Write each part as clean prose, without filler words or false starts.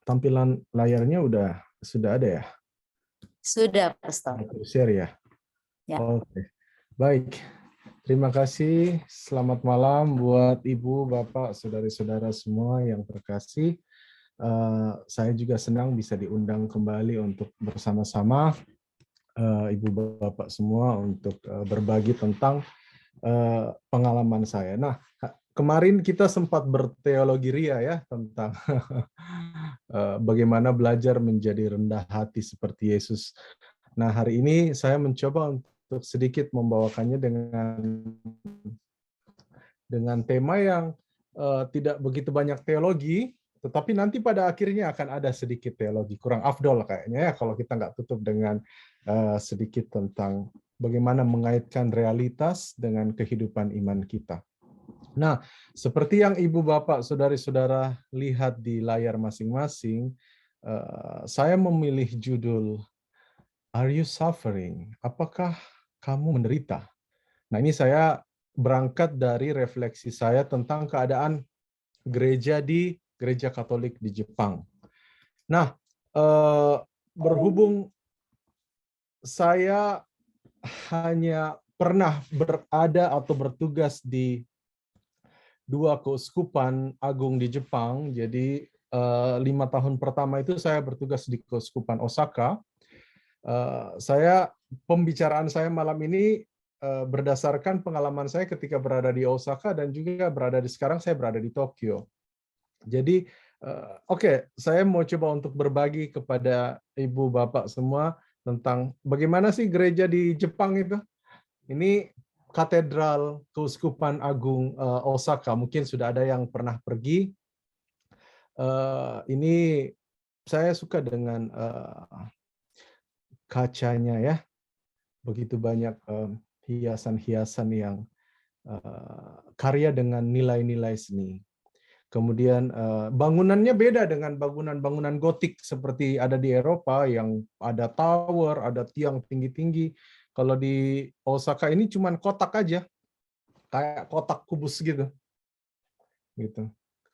Tampilan layarnya sudah ada ya? Sudah, Pastor. Share ya? Ya. Oke. Baik. Terima kasih. Selamat malam buat Ibu, Bapak, saudara-saudara semua yang terkasih. Saya juga senang bisa diundang kembali untuk bersama-sama Ibu, Bapak semua untuk berbagi tentang pengalaman saya. Nah, kemarin kita sempat berteologi ria ya tentang bagaimana belajar menjadi rendah hati seperti Yesus. Nah, hari ini saya mencoba untuk sedikit membawakannya dengan tema yang tidak begitu banyak teologi, tetapi nanti pada akhirnya akan ada sedikit teologi. Kurang afdol kayaknya ya kalau kita nggak tutup dengan sedikit tentang bagaimana mengaitkan realitas dengan kehidupan iman kita. Nah, seperti yang Ibu, Bapak, Saudari-saudara lihat di layar masing-masing, saya memilih judul Are You Suffering? Apakah kamu menderita? Nah, ini saya berangkat dari refleksi saya tentang keadaan gereja Katolik di Jepang. Nah, berhubung saya hanya pernah berada atau bertugas di 2 keuskupan agung di Jepang, jadi 5 tahun pertama itu saya bertugas di Keuskupan Osaka. Pembicaraan saya malam ini berdasarkan pengalaman saya ketika berada di Osaka dan juga sekarang saya berada di Tokyo. Jadi, saya mau coba untuk berbagi kepada Ibu, Bapak semua tentang bagaimana sih gereja di Jepang itu. Ini Katedral Keuskupan Agung Osaka, mungkin sudah ada yang pernah pergi. Ini saya suka dengan kacanya ya, begitu banyak hiasan-hiasan yang karya dengan nilai-nilai seni. Kemudian bangunannya beda dengan bangunan-bangunan gotik seperti ada di Eropa yang ada tower, ada tiang tinggi-tinggi. Kalau di Osaka ini cuman kotak aja, kayak kotak kubus gitu.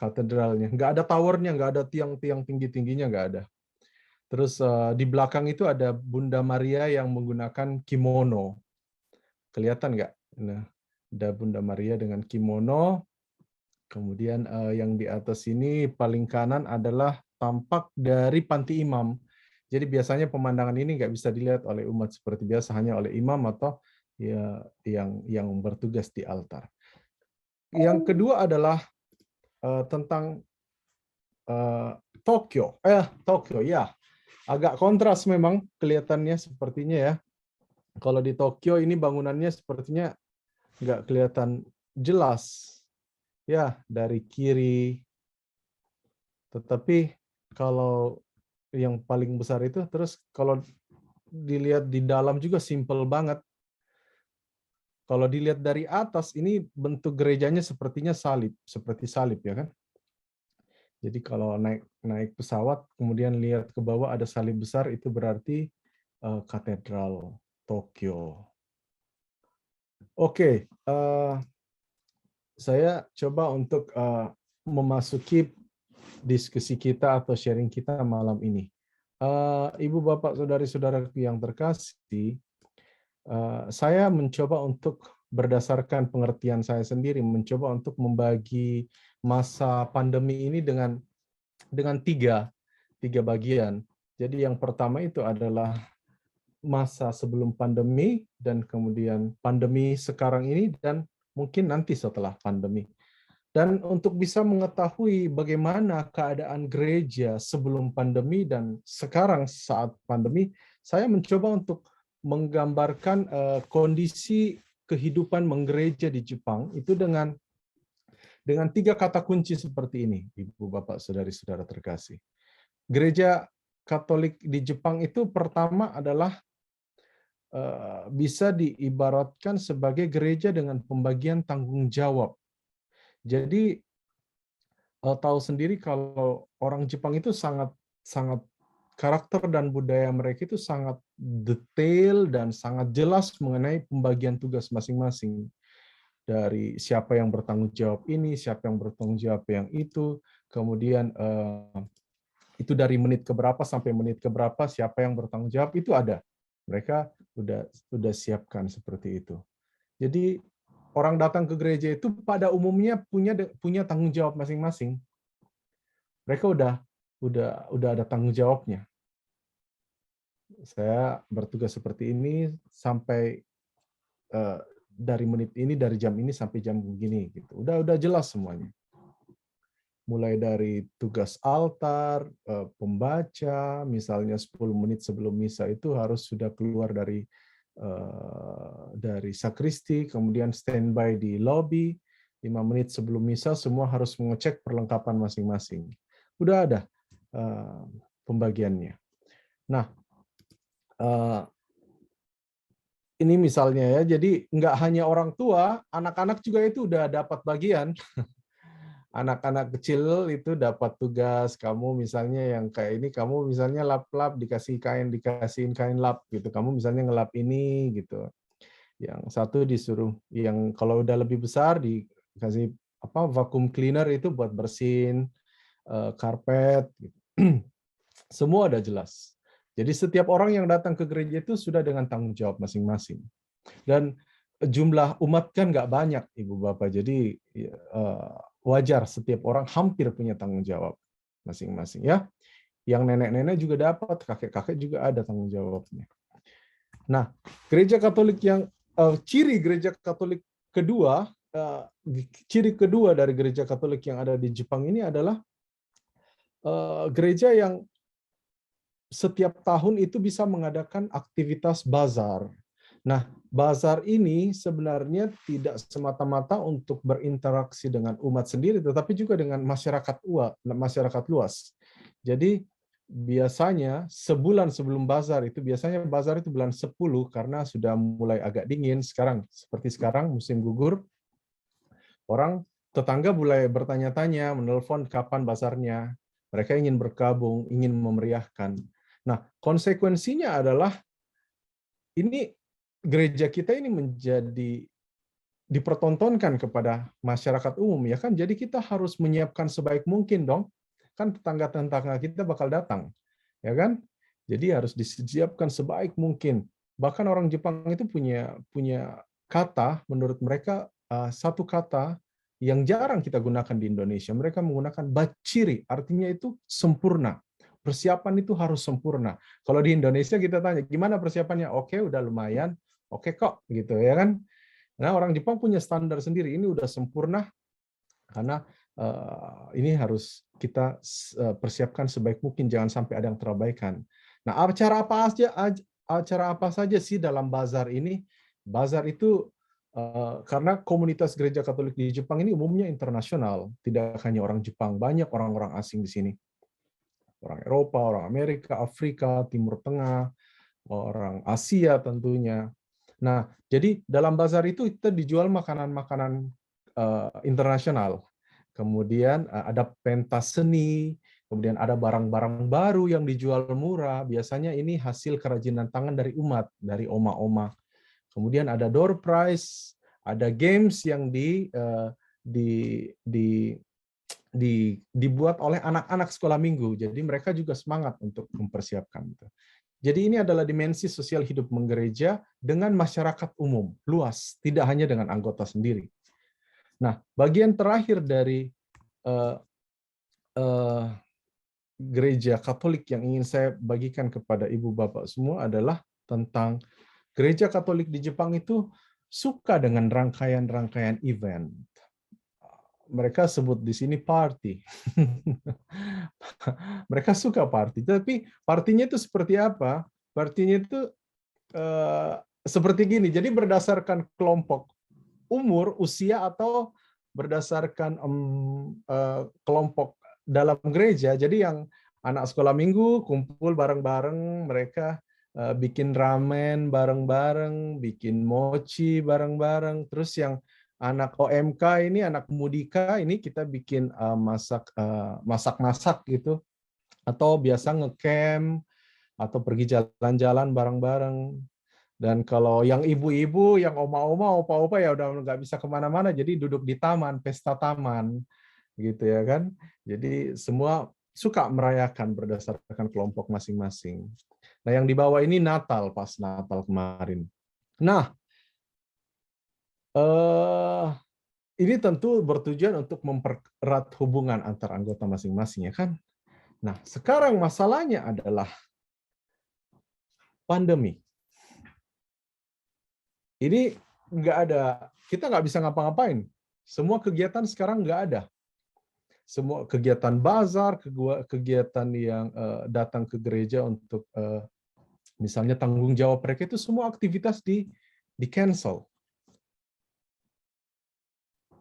Katedralnya. Nggak ada towernya, nggak ada tiang-tiang tinggi-tingginya, nggak ada. Terus di belakang itu ada Bunda Maria yang menggunakan kimono. Kelihatan nggak? Nah, ada Bunda Maria dengan kimono. Kemudian yang di atas ini paling kanan adalah tampak dari panti imam. Jadi biasanya pemandangan ini nggak bisa dilihat oleh umat seperti biasa, hanya oleh imam atau ya yang bertugas di altar. Yang kedua adalah tentang Tokyo. Tokyo ya. Agak kontras memang kelihatannya sepertinya ya. Kalau di Tokyo ini bangunannya sepertinya nggak kelihatan jelas. Ya, dari kiri. Tetapi kalau yang paling besar itu, terus kalau dilihat di dalam juga simple banget. Kalau dilihat dari atas, ini bentuk gerejanya sepertinya salib, seperti salib ya kan. Jadi kalau naik pesawat, kemudian lihat ke bawah ada salib besar, itu berarti Katedral Tokyo. Oke, saya coba untuk memasuki diskusi kita atau sharing kita malam ini. Ibu, Bapak, Saudari-saudaraku yang terkasih, saya mencoba untuk berdasarkan pengertian saya sendiri, mencoba untuk membagi masa pandemi ini dengan tiga bagian. Jadi yang pertama itu adalah masa sebelum pandemi, dan kemudian pandemi sekarang ini, dan mungkin nanti setelah pandemi. Dan untuk bisa mengetahui bagaimana keadaan gereja sebelum pandemi dan sekarang saat pandemi, saya mencoba untuk menggambarkan kondisi kehidupan menggereja di Jepang itu dengan 3 kata kunci seperti ini, Ibu, Bapak, Saudari-saudara terkasih. Gereja Katolik di Jepang itu pertama adalah bisa diibaratkan sebagai gereja dengan pembagian tanggung jawab. Jadi tahu sendiri kalau orang Jepang itu sangat karakter dan budaya mereka itu sangat detail dan sangat jelas mengenai pembagian tugas masing-masing. Dari siapa yang bertanggung jawab ini, siapa yang bertanggung jawab yang itu, kemudian Itu dari menit keberapa sampai menit keberapa, siapa yang bertanggung jawab, itu ada. Mereka udah siapkan seperti itu. Jadi orang datang ke gereja itu pada umumnya punya tanggung jawab masing-masing. Mereka udah ada tanggung jawabnya. Saya bertugas seperti ini sampai dari menit ini, dari jam ini sampai jam begini gitu. Udah jelas semuanya. Mulai dari tugas altar, pembaca, misalnya 10 menit sebelum misa itu harus sudah keluar dari sakristi, kemudian standby di lobby, 5 menit sebelum misa semua harus mengecek perlengkapan masing-masing. Udah ada pembagiannya. Nah, ini misalnya ya, jadi nggak hanya orang tua, anak-anak juga itu udah dapat bagian. Anak-anak kecil itu dapat tugas, kamu misalnya yang kayak ini, kamu misalnya lap-lap dikasihin kain lap gitu, kamu misalnya ngelap ini gitu. Yang satu disuruh, yang kalau udah lebih besar dikasih vacuum cleaner itu buat bersihin karpet. Gitu. Semua udah jelas. Jadi setiap orang yang datang ke gereja itu sudah dengan tanggung jawab masing-masing. Dan jumlah umat kan nggak banyak, Ibu Bapak. Jadi wajar setiap orang hampir punya tanggung jawab masing-masing ya. Yang nenek-nenek juga dapat, kakek-kakek juga ada tanggung jawabnya. Nah, gereja Katolik yang ciri gereja Katolik kedua, ciri kedua dari gereja Katolik yang ada di Jepang ini adalah gereja yang setiap tahun itu bisa mengadakan aktivitas bazar. Nah, bazar ini sebenarnya tidak semata-mata untuk berinteraksi dengan umat sendiri, tetapi juga dengan masyarakat luas. Jadi biasanya sebulan sebelum bazar itu, biasanya bazar itu bulan 10 karena sudah mulai agak dingin. Seperti sekarang musim gugur, orang tetangga mulai bertanya-tanya, menelpon kapan bazarnya. Mereka ingin bergabung, ingin memeriahkan. Nah, konsekuensinya adalah ini gereja kita ini menjadi dipertontonkan kepada masyarakat umum, ya kan? Jadi kita harus menyiapkan sebaik mungkin dong. Kan tetangga-tetangga kita bakal datang, ya kan? Jadi harus disiapkan sebaik mungkin. Bahkan orang Jepang itu punya kata, menurut mereka satu kata yang jarang kita gunakan di Indonesia. Mereka menggunakan bachiri, artinya itu sempurna. Persiapan itu harus sempurna. Kalau di Indonesia kita tanya, gimana persiapannya? Oke, udah lumayan. Oke kok, gitu ya kan? Nah, orang Jepang punya standar sendiri. Ini udah sempurna karena ini harus kita persiapkan sebaik mungkin, jangan sampai ada yang terabaikan. Nah, acara apa saja sih dalam bazar ini? Bazar itu karena komunitas gereja Katolik di Jepang ini umumnya internasional, tidak hanya orang Jepang, banyak orang-orang asing di sini. Orang Eropa, orang Amerika, Afrika, Timur Tengah, orang Asia tentunya. Nah, jadi dalam bazar itu kita dijual makanan-makanan internasional. Kemudian ada pentas seni, kemudian ada barang-barang baru yang dijual murah. Biasanya ini hasil kerajinan tangan dari umat, dari oma-oma. Kemudian ada door prize, ada games yang dibuat oleh anak-anak sekolah minggu. Jadi mereka juga semangat untuk mempersiapkan itu. Jadi ini adalah dimensi sosial hidup menggereja dengan masyarakat umum, luas, tidak hanya dengan anggota sendiri. Nah, bagian terakhir dari gereja Katolik yang ingin saya bagikan kepada Ibu Bapak semua adalah tentang gereja Katolik di Jepang itu suka dengan rangkaian-rangkaian event. Mereka sebut di sini party. Mereka suka party, tapi partinya itu seperti apa? Partinya itu seperti gini. Jadi berdasarkan kelompok umur, usia, atau berdasarkan kelompok dalam gereja. Jadi yang anak sekolah minggu kumpul bareng-bareng, mereka bikin ramen bareng-bareng, bikin mochi bareng-bareng. Terus yang anak OMK ini, anak mudika ini kita bikin masak-masak gitu, atau biasa ngecamp atau pergi jalan-jalan bareng-bareng. Dan kalau yang ibu-ibu, yang oma-oma, opa-opa ya udah nggak bisa kemana-mana, jadi duduk di taman, pesta taman, gitu ya kan. Jadi semua suka merayakan berdasarkan kelompok masing-masing. Nah, yang di bawah ini Natal, pas Natal kemarin. Nah, ini tentu bertujuan untuk mempererat hubungan antar anggota masing-masing, ya kan? Nah, sekarang masalahnya adalah pandemi. Ini nggak ada, kita nggak bisa ngapa-ngapain. Semua kegiatan sekarang nggak ada. Semua kegiatan bazar, kegiatan yang datang ke gereja untuk misalnya tanggung jawab mereka, itu semua aktivitas di cancel.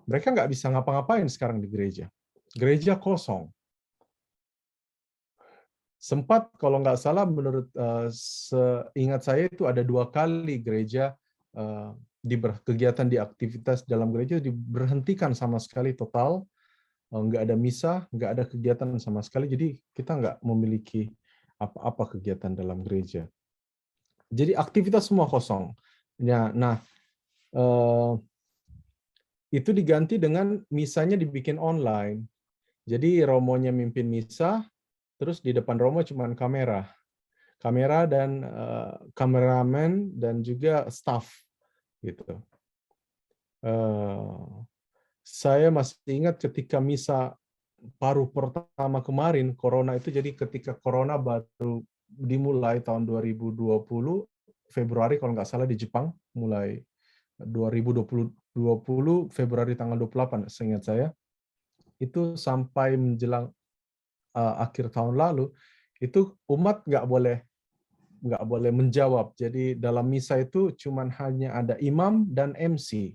Mereka nggak bisa ngapa-ngapain sekarang di gereja. Gereja kosong. Sempat kalau nggak salah menurut seingat saya itu ada 2 kali gereja kegiatan di aktivitas dalam gereja diberhentikan sama sekali total, nggak ada misa, nggak ada kegiatan sama sekali, jadi kita nggak memiliki apa-apa kegiatan dalam gereja. Jadi aktivitas semua kosong. Ya, nah itu diganti dengan misanya dibikin online. Jadi romonya mimpin misa, terus di depan romo cuman kamera dan kameramen dan juga staff gitu. Saya masih ingat ketika misa paruh pertama kemarin, corona itu, jadi ketika corona baru dimulai tahun 2020 Februari kalau nggak salah di Jepang, mulai 2020 Februari tanggal 28 seingat saya, itu sampai menjelang akhir tahun lalu, itu umat nggak boleh menjawab. Jadi dalam misa itu cuman hanya ada imam dan MC.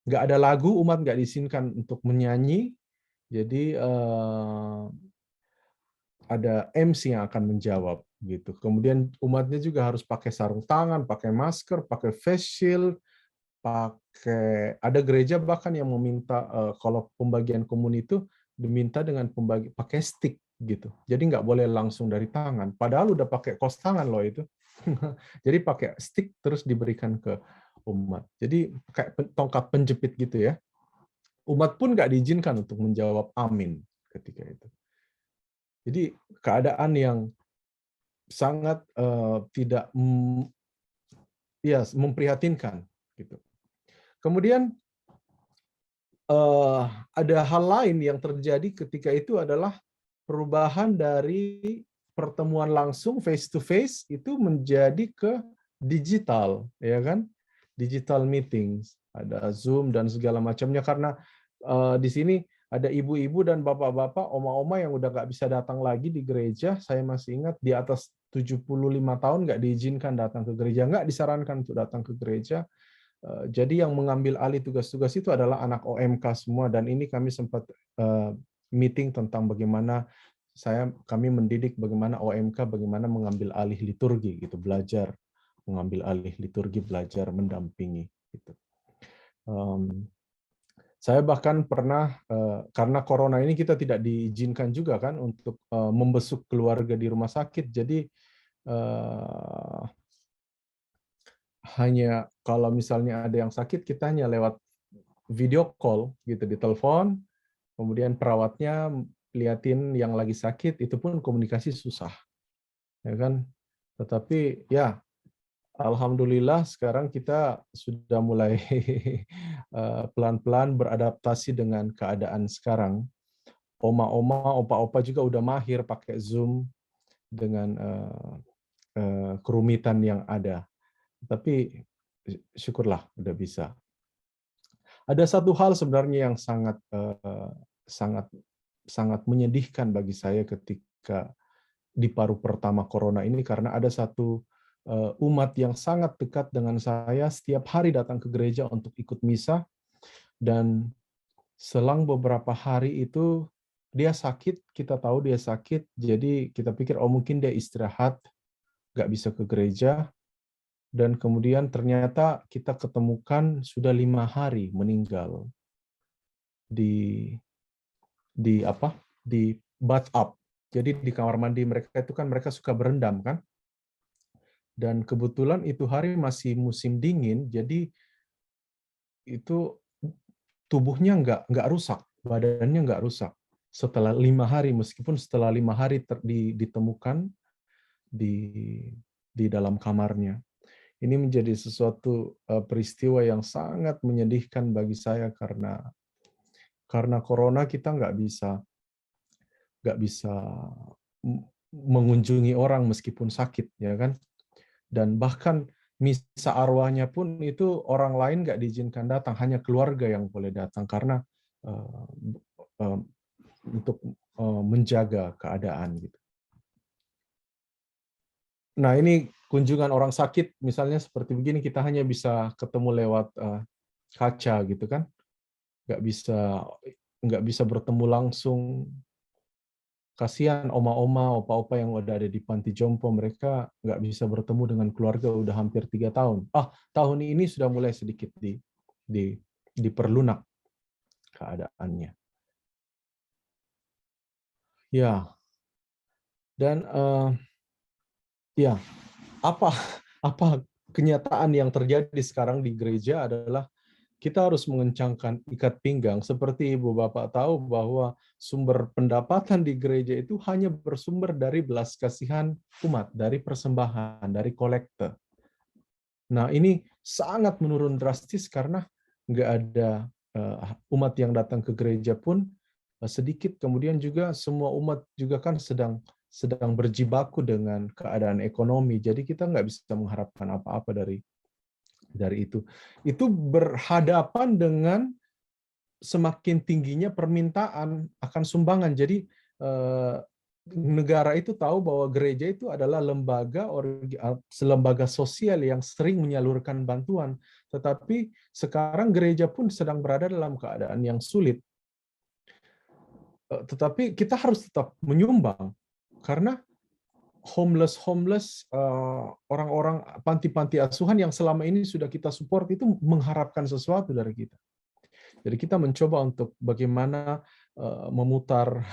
Nggak ada lagu, umat nggak diizinkan untuk menyanyi. Jadi ada MC yang akan menjawab gitu. Kemudian umatnya juga harus pakai sarung tangan, pakai masker, pakai face shield, ada gereja bahkan yang meminta kalau pembagian komun itu diminta dengan pakai stick gitu. Jadi nggak boleh langsung dari tangan. Padahal udah pakai kos tangan loh itu. Jadi pakai stick terus diberikan ke umat. Jadi kayak tongkat penjepit gitu ya. Umat pun nggak diizinkan untuk menjawab amin ketika itu. Jadi keadaan yang sangat tidak memprihatinkan gitu. Kemudian ada hal lain yang terjadi ketika itu adalah perubahan dari pertemuan langsung face to face itu menjadi ke digital, ya kan? Digital meetings, ada Zoom dan segala macamnya, karena di sini ada ibu-ibu dan bapak-bapak, oma-oma yang udah nggak bisa datang lagi di gereja. Saya masih ingat di atas 75 tahun nggak diizinkan datang ke gereja, nggak disarankan untuk datang ke gereja. Jadi yang mengambil alih tugas-tugas itu adalah anak OMK semua, dan ini kami sempat meeting tentang bagaimana kami mendidik bagaimana OMK bagaimana mengambil alih liturgi gitu, belajar mengambil alih liturgi, belajar mendampingi gitu. Saya bahkan pernah karena corona ini kita tidak diizinkan juga kan untuk membesuk keluarga di rumah sakit, jadi hanya kalau misalnya ada yang sakit, kita hanya lewat video call gitu, di telepon, kemudian perawatnya liatin yang lagi sakit, itu pun komunikasi susah, ya kan? Tetapi ya, alhamdulillah sekarang kita sudah mulai pelan-pelan beradaptasi dengan keadaan sekarang. Oma-oma, opa-opa juga udah mahir pakai Zoom dengan kerumitan yang ada. Tapi syukurlah udah bisa. Ada satu hal sebenarnya yang sangat menyedihkan bagi saya ketika di paruh pertama corona ini, karena ada satu umat yang sangat dekat dengan saya, setiap hari datang ke gereja untuk ikut misa, dan selang beberapa hari itu dia sakit, kita tahu dia sakit, jadi kita pikir oh mungkin dia istirahat, nggak bisa ke gereja. Dan kemudian ternyata kita ketemukan sudah 5 hari meninggal di bathtub. Jadi di kamar mandi mereka itu kan mereka suka berendam kan. Dan kebetulan itu hari masih musim dingin, jadi itu tubuhnya nggak rusak, badannya nggak rusak. setelah 5 hari, meskipun setelah 5 hari ditemukan di dalam kamarnya. Ini menjadi sesuatu peristiwa yang sangat menyedihkan bagi saya karena corona kita nggak bisa mengunjungi orang meskipun sakit, ya kan? Dan bahkan misa arwahnya pun itu orang lain nggak diizinkan datang, hanya keluarga yang boleh datang karena uh, uh, untuk menjaga keadaan gitu. Nah, ini kunjungan orang sakit misalnya seperti begini, kita hanya bisa ketemu lewat kaca gitu kan, nggak bisa bertemu langsung. Kasihan oma-oma, opa-opa yang udah ada di panti jompo, mereka nggak bisa bertemu dengan keluarga udah hampir 3 tahun. Tahun ini sudah mulai sedikit diperlunak keadaannya. Ya, dan ya, apa kenyataan yang terjadi sekarang di gereja adalah kita harus mengencangkan ikat pinggang. Seperti Ibu Bapak tahu bahwa sumber pendapatan di gereja itu hanya bersumber dari belas kasihan umat, dari persembahan, dari kolekte. Nah, ini sangat menurun drastis karena nggak ada umat yang datang ke gereja pun sedikit. Kemudian juga semua umat juga kan sedang berjibaku dengan keadaan ekonomi. Jadi kita nggak bisa mengharapkan apa-apa dari itu. Itu berhadapan dengan semakin tingginya permintaan akan sumbangan. Jadi negara itu tahu bahwa gereja itu adalah lembaga sosial yang sering menyalurkan bantuan. Tetapi sekarang gereja pun sedang berada dalam keadaan yang sulit. Tetapi kita harus tetap menyumbang karena homeless, orang-orang panti-panti asuhan yang selama ini sudah kita support itu mengharapkan sesuatu dari kita. Jadi kita mencoba untuk bagaimana memutar,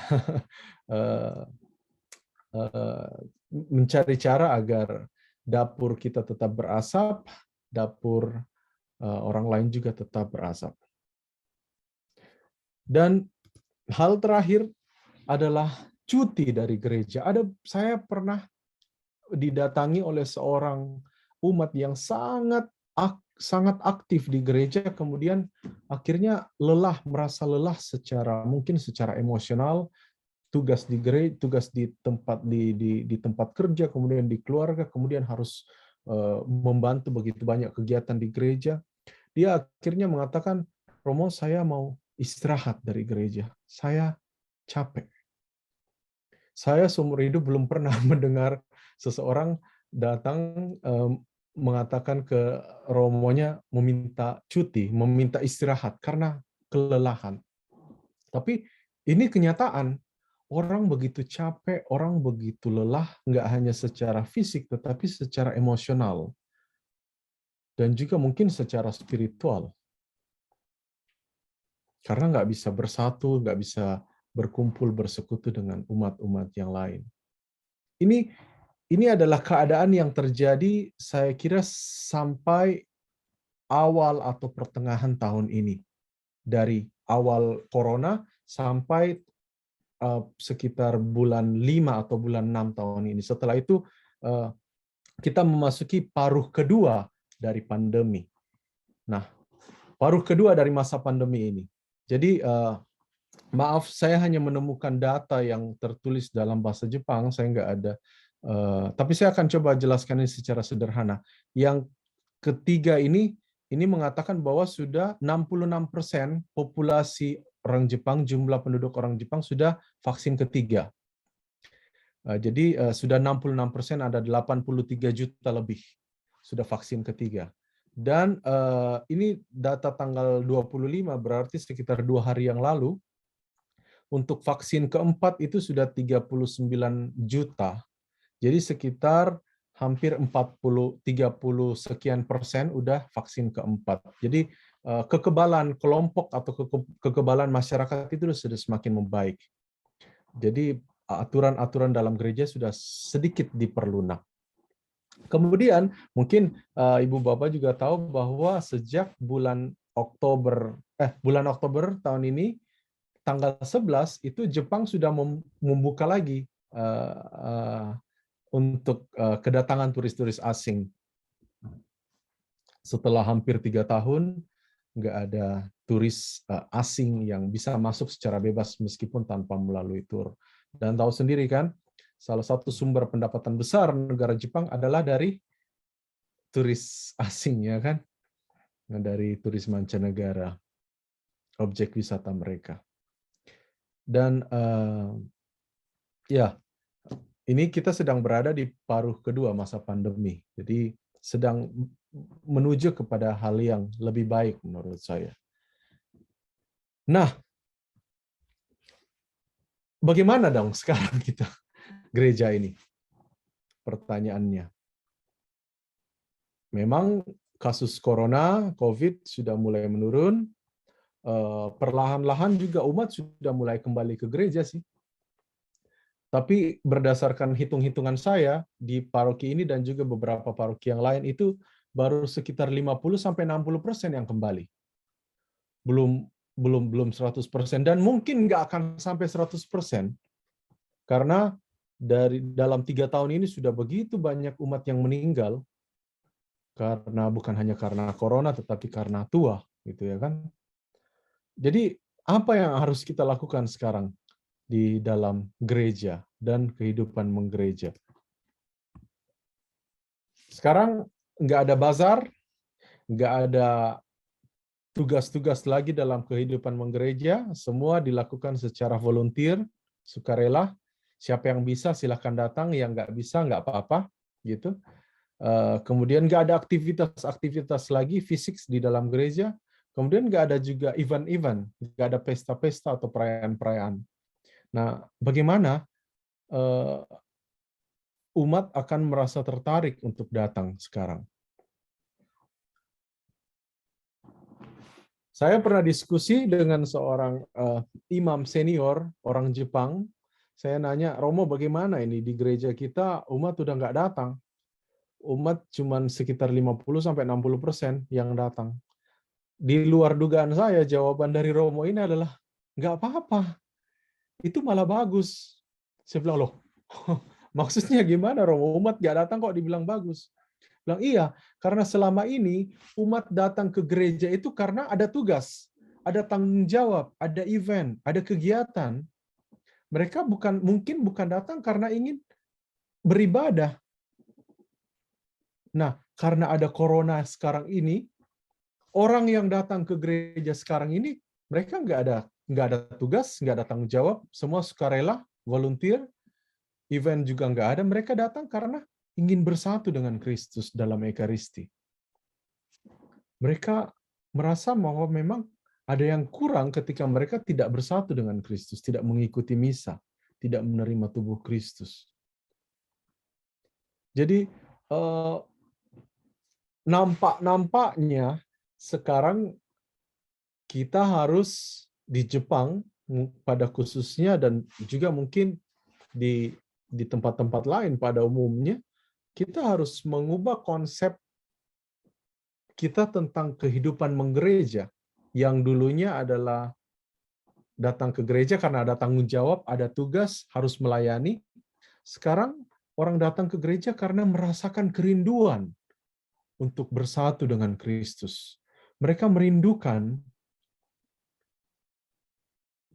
mencari cara agar dapur kita tetap berasap, dapur orang lain juga tetap berasap. Dan hal terakhir adalah cuti dari gereja. Saya pernah didatangi oleh seorang umat yang sangat aktif di gereja, kemudian akhirnya merasa lelah mungkin secara emosional, tugas di gereja, tugas di tempat kerja, kemudian di keluarga, kemudian harus membantu begitu banyak kegiatan di gereja. Dia akhirnya mengatakan, Romo, saya mau istirahat dari gereja. Saya capek. Saya seumur hidup belum pernah mendengar seseorang datang mengatakan ke romonya meminta cuti, meminta istirahat karena kelelahan. Tapi ini kenyataan. Orang begitu capek, orang begitu lelah, nggak hanya secara fisik, tetapi secara emosional. Dan juga mungkin secara spiritual. Karena nggak bisa bersatu, nggak bisa berkumpul, bersekutu dengan umat-umat yang lain. Ini adalah keadaan yang terjadi, saya kira, sampai awal atau pertengahan tahun ini. Dari awal corona sampai sekitar bulan 5 atau bulan 6 tahun ini. Setelah itu kita memasuki paruh kedua dari pandemi. Nah, paruh kedua dari masa pandemi ini. Jadi maaf, saya hanya menemukan data yang tertulis dalam bahasa Jepang, saya nggak ada. Tapi saya akan coba jelaskan ini secara sederhana. Yang ketiga ini mengatakan bahwa sudah 66% populasi orang Jepang, jumlah penduduk orang Jepang sudah vaksin ketiga. Jadi sudah 66%, ada 83 juta lebih sudah vaksin ketiga. Dan ini data tanggal 25, berarti sekitar 2 hari yang lalu. Untuk vaksin keempat itu sudah 39 juta. Jadi sekitar hampir 30 sekian persen udah vaksin keempat. Jadi kekebalan kelompok atau kekebalan masyarakat itu sudah semakin membaik. Jadi aturan-aturan dalam gereja sudah sedikit diperlunak. Kemudian mungkin Ibu Bapak juga tahu bahwa sejak bulan Oktober tahun ini tanggal 11 itu Jepang sudah membuka lagi untuk kedatangan turis-turis asing. Setelah hampir 3 tahun, nggak ada turis asing yang bisa masuk secara bebas meskipun tanpa melalui tur. Dan tahu sendiri kan, salah satu sumber pendapatan besar negara Jepang adalah dari turis asing, ya kan? Dari turis mancanegara, objek wisata mereka. Dan ya, ini kita sedang berada di paruh kedua masa pandemi. Jadi sedang menuju kepada hal yang lebih baik menurut saya. Nah, bagaimana dong sekarang kita gereja ini? Pertanyaannya. Memang kasus corona, COVID sudah mulai menurun. Perlahan-lahan juga umat sudah mulai kembali ke gereja sih. Tapi berdasarkan hitung-hitungan saya di paroki ini dan juga beberapa paroki yang lain itu baru sekitar 50-60% yang kembali. Belum 100%, dan mungkin nggak akan sampai 100%. Karena dalam 3 tahun ini sudah begitu banyak umat yang meninggal karena bukan hanya karena corona tetapi karena tua, gitu ya kan. Jadi apa yang harus kita lakukan sekarang di dalam gereja dan kehidupan menggereja? Sekarang nggak ada bazar, nggak ada tugas-tugas lagi dalam kehidupan menggereja, semua dilakukan secara volunteer, sukarela. Siapa yang bisa silahkan datang, yang nggak bisa nggak apa-apa, gitu. Kemudian nggak ada aktivitas-aktivitas lagi fisik di dalam gereja. Kemudian nggak ada juga event-event, nggak ada pesta-pesta atau perayaan-perayaan. Nah, bagaimana umat akan merasa tertarik untuk datang sekarang? Saya pernah diskusi dengan seorang imam senior, orang Jepang. Saya nanya, Romo bagaimana ini di gereja kita umat udah nggak datang. Umat cuma sekitar 50-60% yang datang. Di luar dugaan saya, jawaban dari Romo ini adalah, nggak apa-apa, itu malah bagus. Saya bilang, loh, maksudnya gimana Romo? Umat nggak datang kok dibilang bagus? Bilang, iya, karena selama ini umat datang ke gereja itu karena ada tugas, ada tanggung jawab, ada event, ada kegiatan. Mereka mungkin bukan datang karena ingin beribadah. Nah, karena ada corona sekarang ini, orang yang datang ke gereja sekarang ini, mereka nggak ada tugas, nggak ada tanggung jawab, semua sukarela, volunteer, event juga nggak ada. Mereka datang karena ingin bersatu dengan Kristus dalam Ekaristi. Mereka merasa bahwa memang ada yang kurang ketika mereka tidak bersatu dengan Kristus, tidak mengikuti misa, tidak menerima tubuh Kristus. Jadi nampak-nampaknya sekarang kita harus di Jepang pada khususnya dan juga mungkin di tempat-tempat lain pada umumnya, kita harus mengubah konsep kita tentang kehidupan menggereja yang dulunya adalah datang ke gereja karena ada tanggung jawab, ada tugas, harus melayani. Sekarang orang datang ke gereja karena merasakan kerinduan untuk bersatu dengan Kristus. Mereka merindukan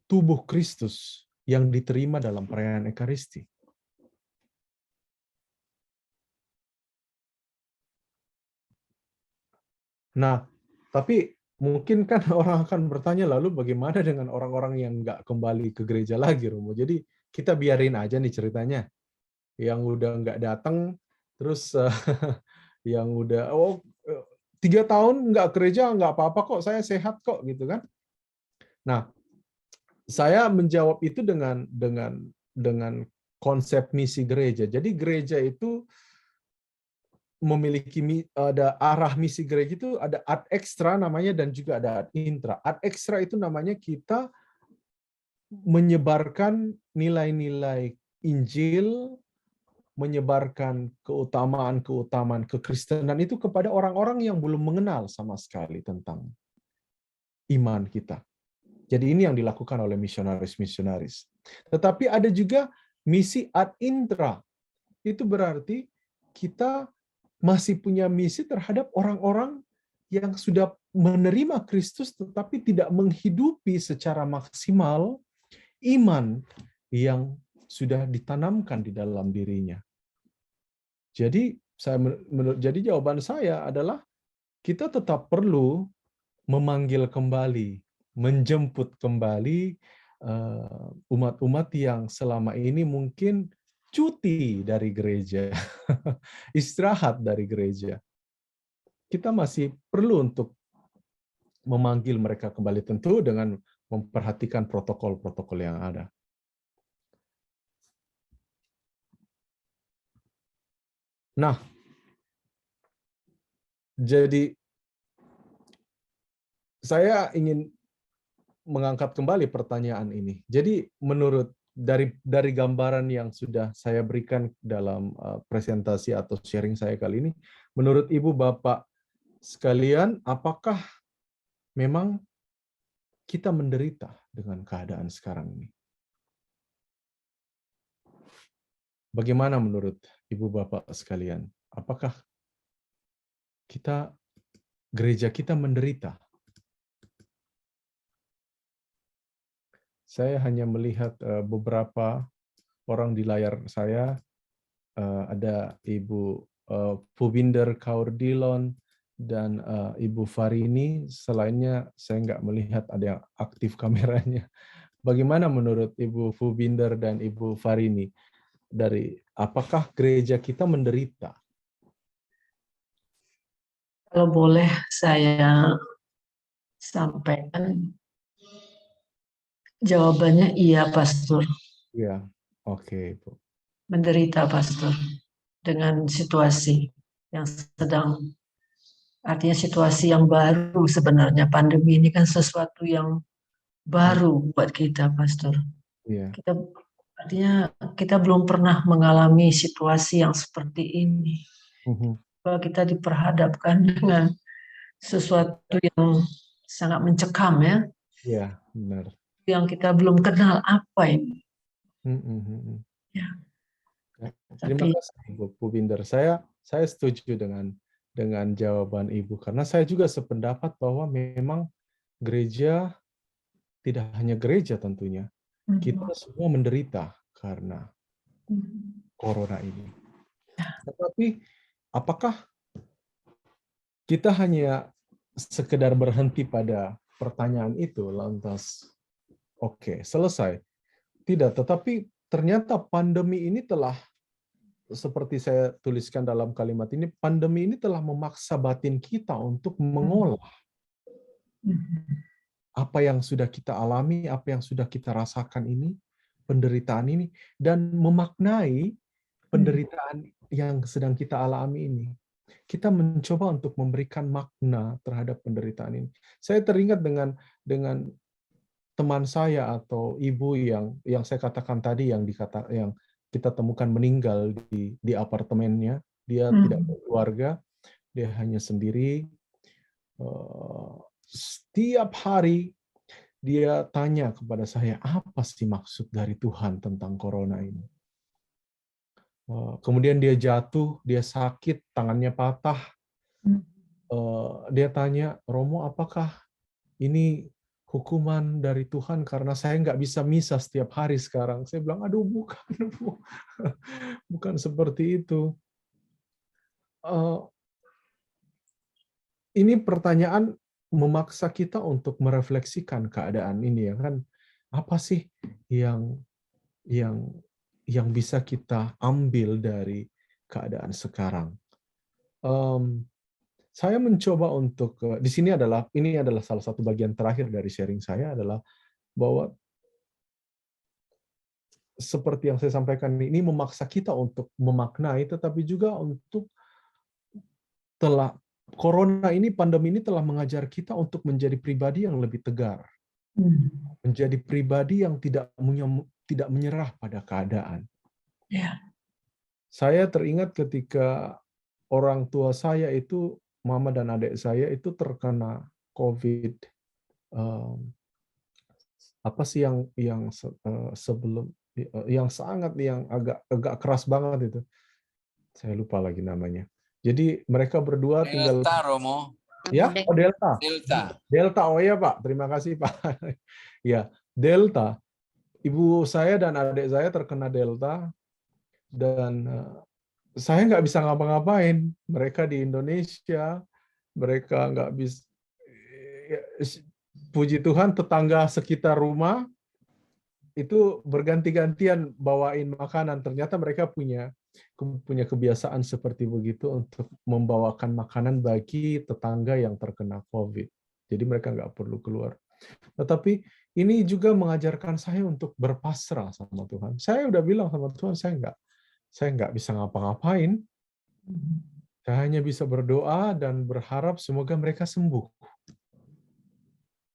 tubuh Kristus yang diterima dalam perayaan Ekaristi. Nah, tapi mungkin kan orang akan bertanya, lalu bagaimana dengan orang-orang yang nggak kembali ke gereja lagi, Romo? Jadi kita biarin aja nih ceritanya. Yang udah nggak datang, terus yang udah 3 tahun nggak gereja nggak apa-apa kok, saya sehat kok, gitu kan? Nah, saya menjawab itu dengan konsep misi gereja. Jadi gereja itu memiliki ada arah misi gereja itu ada ad extra namanya dan juga ada ad intra. Ad extra itu namanya kita menyebarkan nilai-nilai Injil, menyebarkan keutamaan-keutamaan kekristenan itu kepada orang-orang yang belum mengenal sama sekali tentang iman kita. Jadi ini yang dilakukan oleh misionaris-misionaris. Tetapi ada juga misi ad intra. Itu berarti kita masih punya misi terhadap orang-orang yang sudah menerima Kristus tetapi tidak menghidupi secara maksimal iman yang sudah ditanamkan di dalam dirinya. Jadi jadi jawaban saya adalah kita tetap perlu memanggil kembali, menjemput kembali umat-umat yang selama ini mungkin cuti dari gereja, istirahat dari gereja. Kita masih perlu untuk memanggil mereka kembali, tentu dengan memperhatikan protokol-protokol yang ada. Nah, jadi saya ingin mengangkat kembali pertanyaan ini. Jadi menurut dari gambaran yang sudah saya berikan dalam presentasi atau sharing saya kali ini, menurut Ibu Bapak sekalian, apakah memang kita menderita dengan keadaan sekarang ini? Bagaimana menurut Ibu Bapak sekalian? Apakah gereja kita menderita? Saya hanya melihat beberapa orang di layar saya. Ada Ibu Pubinder Kaur Dillon dan Ibu Farini. Selainnya saya nggak melihat ada yang aktif kameranya. Bagaimana menurut Ibu Pubinder dan Ibu Farini? Apakah gereja kita menderita? Kalau boleh saya sampaikan, jawabannya iya, Pastor. Ya, oke, Bu. Menderita, Pastor, dengan situasi yang sedang, artinya situasi yang baru sebenarnya. Pandemi ini kan sesuatu yang baru buat kita, Pastor. Iya. Artinya kita belum pernah mengalami situasi yang seperti ini. Kalau kita diperhadapkan dengan sesuatu yang sangat mencekam, ya. Iya, benar. Yang kita belum kenal apa ini. Ya. Terima kasih, Bu Pubinder. Saya setuju dengan jawaban Ibu, karena saya juga sependapat bahwa memang gereja, tidak hanya gereja tentunya, kita semua menderita karena corona ini. Tetapi apakah kita hanya sekedar berhenti pada pertanyaan itu, lantas oke, selesai? Tidak, tetapi ternyata pandemi ini telah, seperti saya tuliskan dalam kalimat ini, pandemi ini telah memaksa batin kita untuk mengolah apa yang sudah kita alami, apa yang sudah kita rasakan ini, penderitaan ini, dan memaknai penderitaan yang sedang kita alami ini. Kita mencoba untuk memberikan makna terhadap penderitaan ini. Saya teringat dengan teman saya atau ibu yang saya katakan tadi, yang kita temukan meninggal di apartemennya. Dia tidak berkeluarga, dia hanya sendiri. Setiap hari dia tanya kepada saya, apa sih maksud dari Tuhan tentang corona ini? Kemudian dia jatuh, dia sakit, tangannya patah. Dia tanya, Romo, apakah ini hukuman dari Tuhan karena saya nggak bisa misa setiap hari sekarang? Saya bilang, aduh bukan, Bu. Bukan seperti itu. Ini pertanyaan memaksa kita untuk merefleksikan keadaan ini, ya kan? Apa sih yang bisa kita ambil dari keadaan sekarang? Saya mencoba untuk ini adalah salah satu bagian terakhir dari sharing saya, adalah bahwa seperti yang saya sampaikan ini memaksa kita untuk memaknai, tetapi juga untuk pandemi ini telah mengajar kita untuk menjadi pribadi yang lebih tegar, menjadi pribadi yang tidak menyerah pada keadaan. Ya. Saya teringat ketika orang tua saya itu, mama dan adik saya itu terkena COVID apa sih yang sebelum yang agak keras banget itu. Saya lupa lagi namanya. Jadi mereka berdua tinggal Delta, Romo. ya, oh Delta. Delta. Delta, oh ya Pak, terima kasih Pak. Ya, Delta. Ibu saya dan adik saya terkena Delta dan saya nggak bisa ngapa-ngapain. Mereka di Indonesia, mereka nggak bisa. Puji Tuhan, tetangga sekitar rumah itu berganti-gantian bawain makanan. Ternyata mereka punya kebiasaan seperti begitu untuk membawakan makanan bagi tetangga yang terkena COVID. Jadi mereka nggak perlu keluar. Tetapi ini juga mengajarkan saya untuk berpasrah sama Tuhan. Saya udah bilang sama Tuhan, saya nggak bisa ngapa-ngapain. Saya hanya bisa berdoa dan berharap semoga mereka sembuh.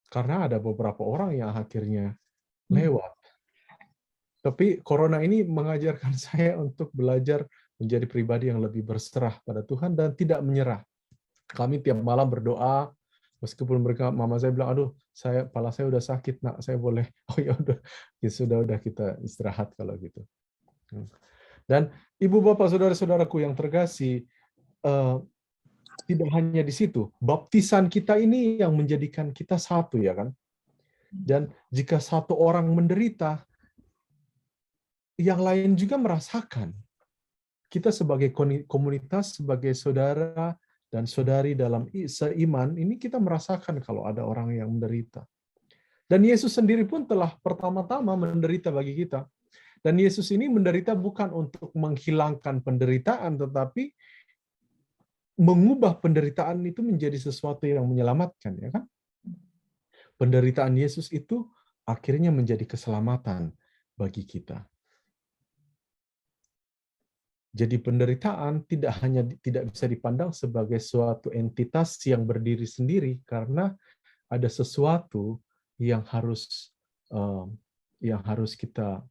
Karena ada beberapa orang yang akhirnya lewat. Tapi corona ini mengajarkan saya untuk belajar menjadi pribadi yang lebih berserah pada Tuhan dan tidak menyerah. Kami tiap malam berdoa, meskipun mama saya bilang, aduh, kepala saya udah sakit, nak, saya boleh, oh ya udah, ya sudah kita istirahat kalau gitu. Dan ibu bapak saudara-saudaraku yang terkasih, tidak hanya di situ, baptisan kita ini yang menjadikan kita satu, ya kan? Dan jika satu orang menderita, yang lain juga merasakan. Kita sebagai komunitas, sebagai saudara dan saudari dalam seiman, ini kita merasakan kalau ada orang yang menderita. Dan Yesus sendiri pun telah pertama-tama menderita bagi kita. Dan Yesus ini menderita bukan untuk menghilangkan penderitaan, tetapi mengubah penderitaan itu menjadi sesuatu yang menyelamatkan, ya kan? Penderitaan Yesus itu akhirnya menjadi keselamatan bagi kita. Jadi penderitaan tidak bisa dipandang sebagai suatu entitas yang berdiri sendiri karena ada sesuatu yang harus kita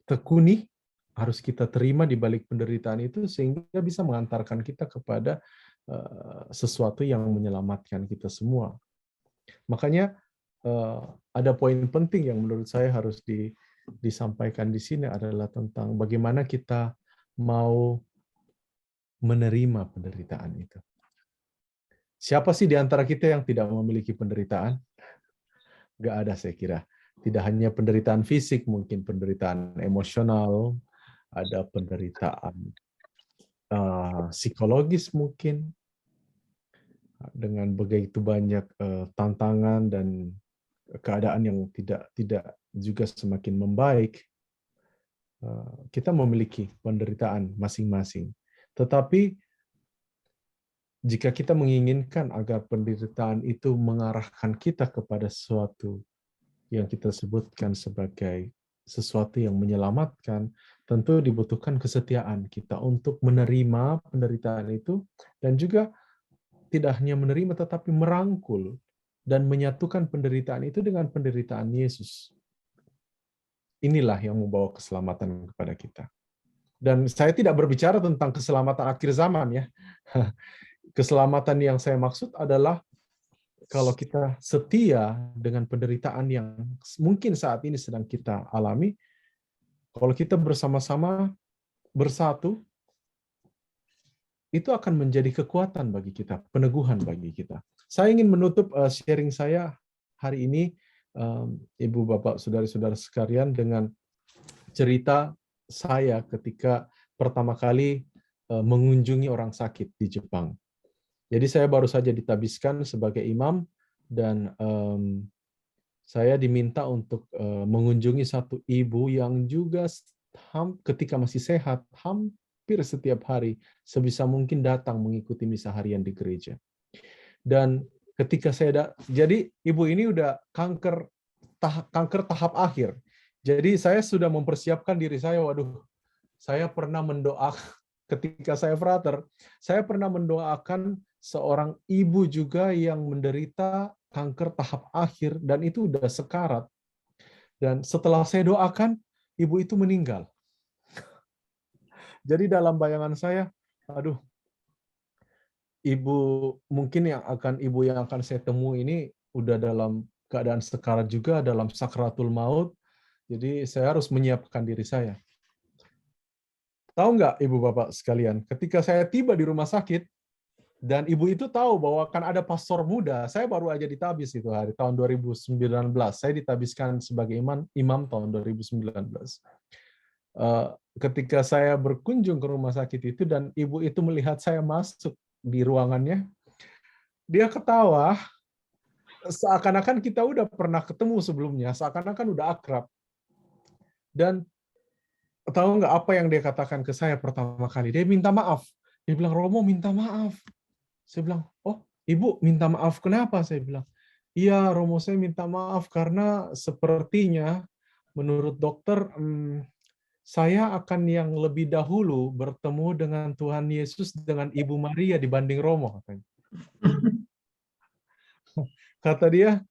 tekuni, harus kita terima di balik penderitaan itu sehingga bisa mengantarkan kita kepada sesuatu yang menyelamatkan kita semua. Makanya ada poin penting yang menurut saya harus disampaikan di sini adalah tentang bagaimana kita mau menerima penderitaan itu. Siapa sih di antara kita yang tidak memiliki penderitaan? Nggak ada, saya kira. Tidak hanya penderitaan fisik, mungkin penderitaan emosional, ada penderitaan psikologis mungkin, dengan begitu banyak tantangan dan keadaan yang tidak juga semakin membaik, kita memiliki penderitaan masing-masing. Tetapi jika kita menginginkan agar penderitaan itu mengarahkan kita kepada sesuatu yang kita sebutkan sebagai sesuatu yang menyelamatkan, tentu dibutuhkan kesetiaan kita untuk menerima penderitaan itu dan juga tidak hanya menerima tetapi merangkul dan menyatukan penderitaan itu dengan penderitaan Yesus. Inilah yang membawa keselamatan kepada kita. Dan saya tidak berbicara tentang keselamatan akhir zaman, ya. Keselamatan yang saya maksud adalah kalau kita setia dengan penderitaan yang mungkin saat ini sedang kita alami, kalau kita bersama-sama bersatu, itu akan menjadi kekuatan bagi kita, peneguhan bagi kita. Saya ingin menutup sharing saya hari ini, Ibu, Bapak, Saudara-saudara sekalian, dengan cerita saya ketika pertama kali mengunjungi orang sakit di Jepang. Jadi saya baru saja ditabiskan sebagai imam dan saya diminta untuk mengunjungi satu ibu yang juga ketika masih sehat hampir setiap hari sebisa mungkin datang mengikuti misa harian di gereja. Dan ketika jadi ibu ini udah kanker tahap akhir. Jadi saya sudah mempersiapkan diri saya, waduh, saya pernah mendoakan ketika saya frater, saya pernah mendoakan seorang ibu juga yang menderita kanker tahap akhir dan itu udah sekarat. Dan setelah saya doakan, ibu itu meninggal. Jadi dalam bayangan saya, aduh, ibu yang akan saya temui ini udah dalam keadaan sekarat juga, dalam sakratul maut. Jadi saya harus menyiapkan diri saya. Tahu nggak Ibu Bapak sekalian, ketika saya tiba di rumah sakit, dan ibu itu tahu bahwa kan ada pastor muda, saya baru aja ditabis itu hari tahun 2019. Saya ditabiskan sebagai imam tahun 2019. Ketika saya berkunjung ke rumah sakit itu dan ibu itu melihat saya masuk di ruangannya, dia ketawa, seakan-akan kita udah pernah ketemu sebelumnya, seakan-akan udah akrab. Dan tahu nggak apa yang dia katakan ke saya pertama kali? Dia minta maaf. Dia bilang, Romo minta maaf. Saya bilang, oh Ibu minta maaf kenapa? Saya bilang, iya Romo saya minta maaf karena sepertinya menurut dokter saya akan yang lebih dahulu bertemu dengan Tuhan Yesus dengan Ibu Maria dibanding Romo. Kata dia,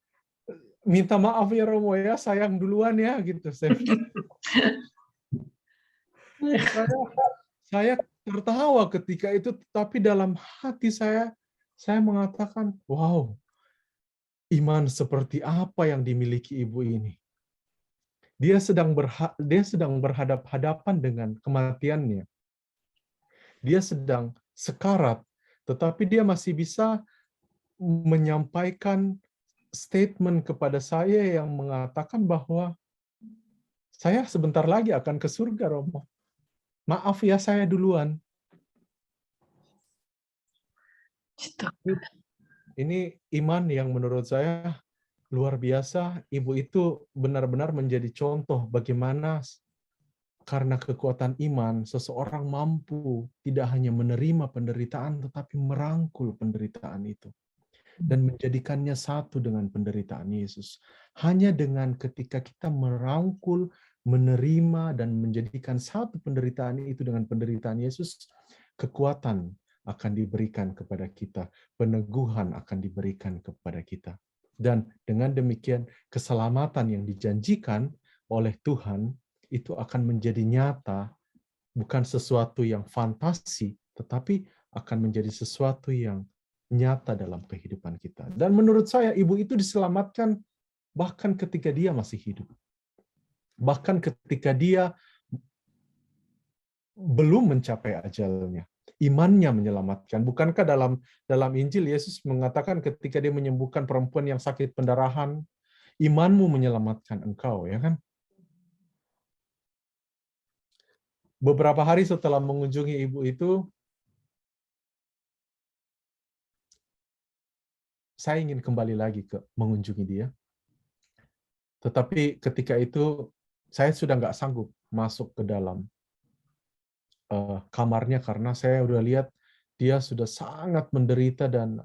minta maaf ya Romo ya, sayang duluan ya gitu. Saya tertawa ketika itu, tapi dalam hati saya mengatakan, wow, iman seperti apa yang dimiliki ibu ini. Dia sedang berhadap-hadapan dengan kematiannya. Dia sedang sekarat, tetapi dia masih bisa menyampaikan statement kepada saya yang mengatakan bahwa saya sebentar lagi akan ke surga, Romo. Maaf ya, saya duluan. Ini iman yang menurut saya luar biasa. Ibu itu benar-benar menjadi contoh bagaimana karena kekuatan iman, seseorang mampu tidak hanya menerima penderitaan, tetapi merangkul penderitaan itu. Dan menjadikannya satu dengan penderitaan Yesus. Hanya dengan ketika kita merangkul, menerima, dan menjadikan satu penderitaan itu dengan penderitaan Yesus, kekuatan akan diberikan kepada kita. Peneguhan akan diberikan kepada kita. Dan dengan demikian, keselamatan yang dijanjikan oleh Tuhan, itu akan menjadi nyata, bukan sesuatu yang fantasi, tetapi akan menjadi sesuatu yang nyata dalam kehidupan kita. Dan menurut saya, ibu itu diselamatkan bahkan ketika dia masih hidup. Bahkan ketika dia belum mencapai ajalnya. Imannya menyelamatkan. Bukankah dalam Injil Yesus mengatakan ketika dia menyembuhkan perempuan yang sakit pendarahan, imanmu menyelamatkan engkau, ya kan? Beberapa hari setelah mengunjungi ibu itu, saya ingin kembali lagi ke mengunjungi dia. Tetapi ketika itu, saya sudah nggak sanggup masuk ke dalam kamarnya karena saya udah lihat dia sudah sangat menderita dan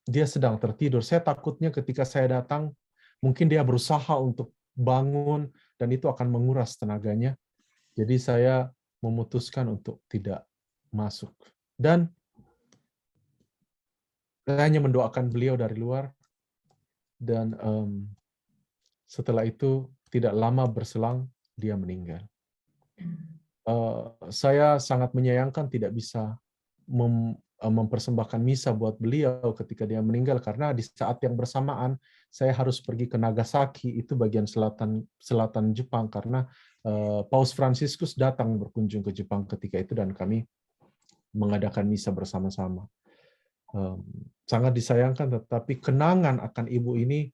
dia sedang tertidur. Saya takutnya ketika saya datang, mungkin dia berusaha untuk bangun dan itu akan menguras tenaganya. Jadi saya memutuskan untuk tidak masuk. Dan saya hanya mendoakan beliau dari luar. Dan setelah itu tidak lama berselang dia meninggal. Saya sangat menyayangkan tidak bisa mempersembahkan misa buat beliau ketika dia meninggal karena di saat yang bersamaan saya harus pergi ke Nagasaki, itu bagian selatan Jepang, karena Paus Fransiskus datang berkunjung ke Jepang ketika itu dan kami mengadakan misa bersama-sama. Sangat disayangkan, tetapi kenangan akan ibu ini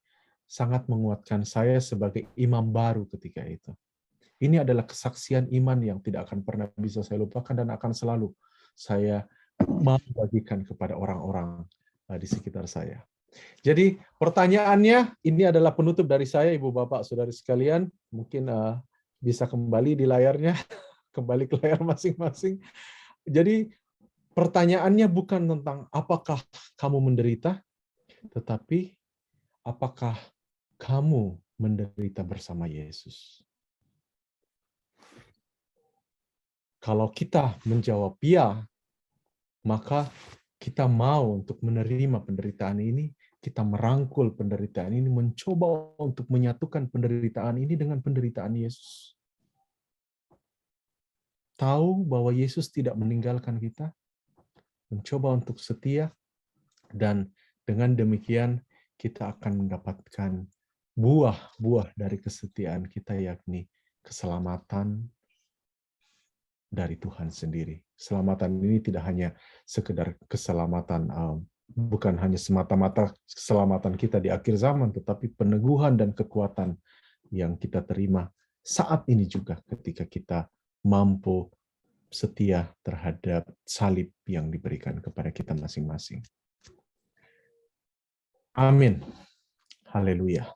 sangat menguatkan saya sebagai imam baru ketika itu. Ini adalah kesaksian iman yang tidak akan pernah bisa saya lupakan dan akan selalu saya mau bagikan kepada orang-orang di sekitar saya. Jadi pertanyaannya, ini adalah penutup dari saya, Ibu Bapak Saudari sekalian. Mungkin bisa kembali di layarnya, kembali ke layar masing-masing. Jadi pertanyaannya bukan tentang apakah kamu menderita, tetapi apakah kamu menderita bersama Yesus. Kalau kita menjawab ya, maka kita mau untuk menerima penderitaan ini, kita merangkul penderitaan ini, mencoba untuk menyatukan penderitaan ini dengan penderitaan Yesus. Tahu bahwa Yesus tidak meninggalkan kita, mencoba untuk setia, dan dengan demikian kita akan mendapatkan buah-buah dari kesetiaan kita, yakni keselamatan dari Tuhan sendiri. Keselamatan ini tidak hanya sekedar keselamatan, bukan hanya semata-mata keselamatan kita di akhir zaman, tetapi peneguhan dan kekuatan yang kita terima saat ini juga ketika kita mampu setia terhadap salib yang diberikan kepada kita masing-masing. Amin. Haleluya.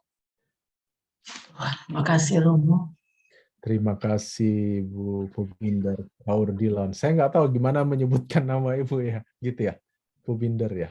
Terima kasih Romo. Terima kasih Bu Pubinder Kaurdilan. Saya nggak tahu gimana menyebutkan nama Ibu ya, gitu ya, Pubinder ya.